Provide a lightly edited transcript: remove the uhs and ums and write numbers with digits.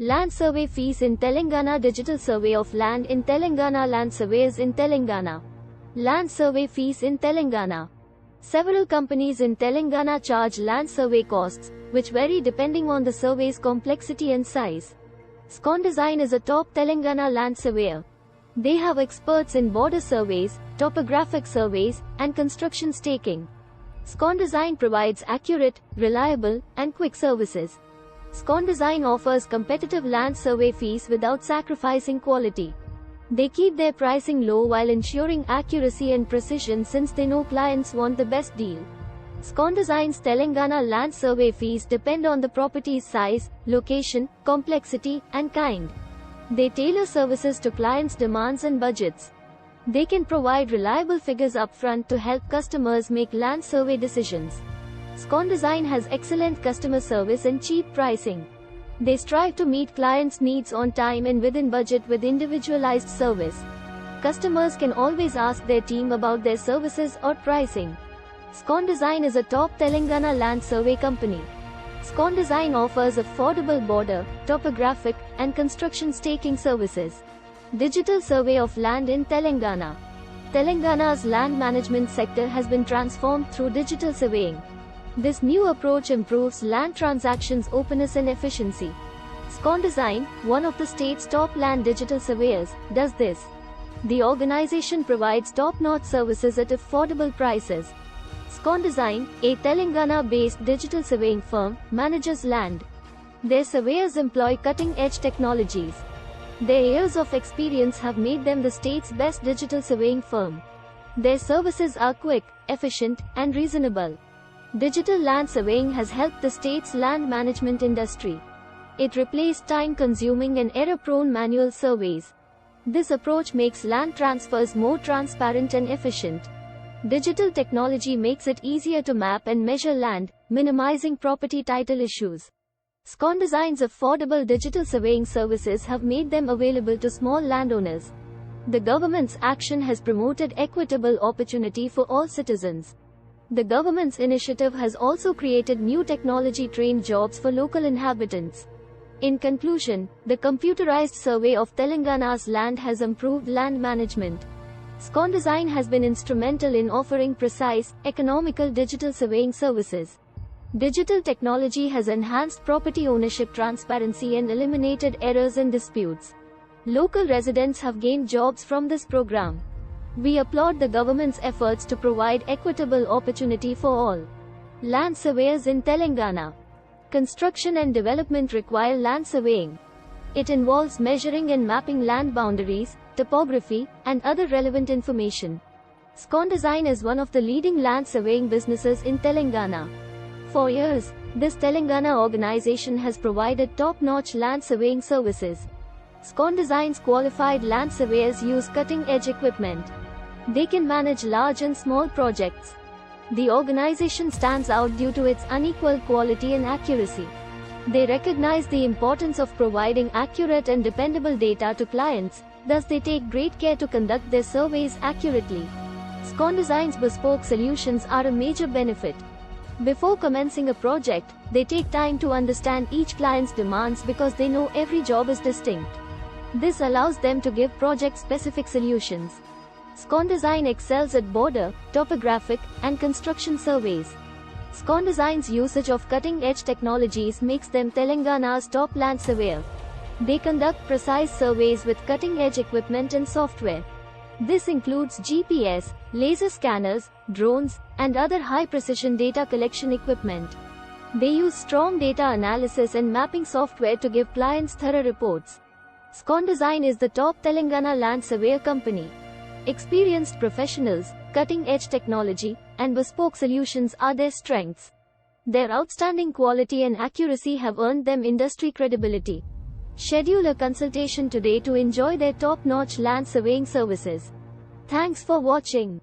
Land survey fees in Telangana. Digital survey of land in Telangana. Land surveyors in Telangana. Land survey fees in Telangana. Several companies in Telangana charge land survey costs, which vary depending on the survey's complexity and size. Scon Design is a top Telangana land surveyor. They have experts in border surveys, topographic surveys, and construction staking. Scon Design provides accurate, reliable, and quick services. Scon Design offers competitive land survey fees without sacrificing quality. They keep their pricing low while ensuring accuracy and precision since they know clients want the best deal. Scon Design's Telangana land survey fees depend on the property's size, location, complexity, and kind. They tailor services to clients' demands and budgets. They can provide reliable figures upfront to help customers make land survey decisions. Scon Design has excellent customer service and cheap pricing. They strive to meet clients' needs on time and within budget with individualized service. Customers can always ask their team about their services or pricing. Scon Design is a top Telangana land survey company. Scon Design offers affordable border, topographic, and construction staking services. Digital survey of land in Telangana. Telangana's land management sector has been transformed through digital surveying. This new approach improves land transactions' openness and efficiency. Scon Design, one of the state's top land digital surveyors, does this. The organization provides top-notch services at affordable prices. Scon Design, a Telangana-based digital surveying firm, manages land. Their surveyors employ cutting-edge technologies. Their years of experience have made them the state's best digital surveying firm. Their services are quick, efficient, and reasonable. Digital land surveying has helped the state's land management industry. It replaced time-consuming and error-prone manual surveys. This approach makes land transfers more transparent and efficient. Digital technology makes it easier to map and measure land, minimizing property title issues. Scon Design's affordable digital surveying services have made them available to small landowners. The government's action has promoted equitable opportunity for all citizens. The government's initiative has also created new technology-trained jobs for local inhabitants. In conclusion, the computerized survey of Telangana's land has improved land management. Scon Design has been instrumental in offering precise, economical digital surveying services. Digital technology has enhanced property ownership transparency and eliminated errors and disputes. Local residents have gained jobs from this program. We applaud the government's efforts to provide equitable opportunity for all. Land surveyors in Telangana. Construction and development require land surveying. It involves measuring and mapping land boundaries, topography, and other relevant information. Scon Design is one of the leading land surveying businesses in Telangana. For years, this Telangana organization has provided top-notch land surveying services. Scon Design's qualified land surveyors use cutting-edge equipment. They can manage large and small projects. The organization stands out due to its unequal quality and accuracy. They recognize the importance of providing accurate and dependable data to clients, thus they take great care to conduct their surveys accurately. Scon Design's bespoke solutions are a major benefit. Before commencing a project, they take time to understand each client's demands because they know every job is distinct. This allows them to give project-specific solutions. Scon Design excels at border, topographic, and construction surveys. Scon Design's usage of cutting-edge technologies makes them Telangana's top land surveyor. They conduct precise surveys with cutting-edge equipment and software. This includes GPS, laser scanners, drones, and other high-precision data collection equipment. They use strong data analysis and mapping software to give clients thorough reports. Scon Design is the top Telangana land surveyor company. Experienced professionals, cutting-edge technology, and bespoke solutions are their strengths. Their outstanding quality and accuracy have earned them industry credibility. Schedule a consultation today to enjoy their top-notch land surveying services. Thanks for watching.